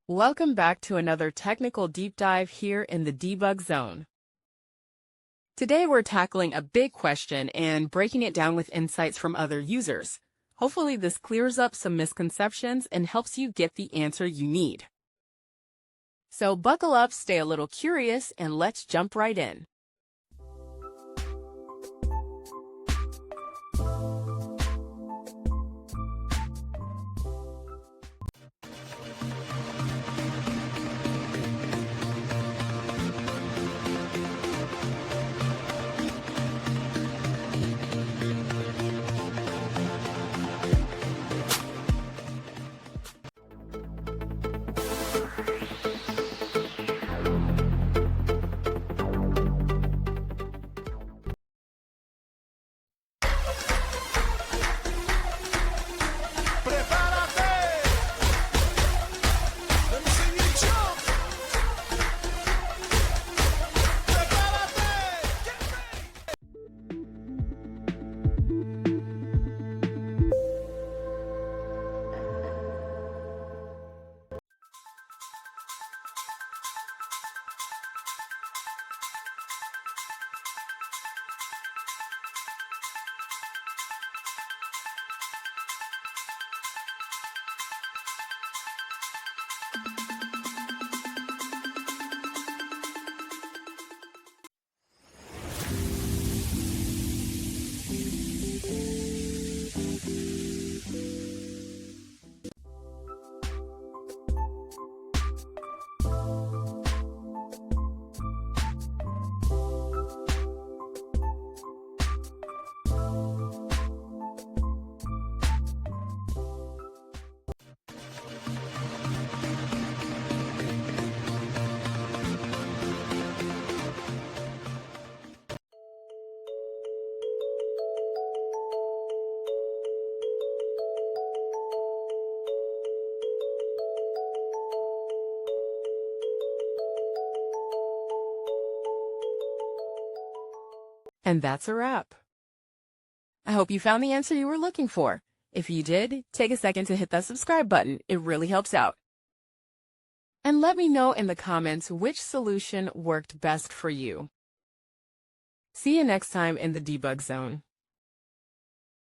Welcome back to another technical deep dive here in the debug zone. Today we're tackling a big question and breaking it down with insights from other users. Hopefully this clears up some misconceptions and helps you get the answer you need. So buckle up, stay a little curious, and let's jump right in. And that's a wrap. I hope you found the answer you were looking for. If you did, take a second to hit that subscribe button. It really helps out. And let me know in the comments which solution worked best for you. See you next time in the debug zone.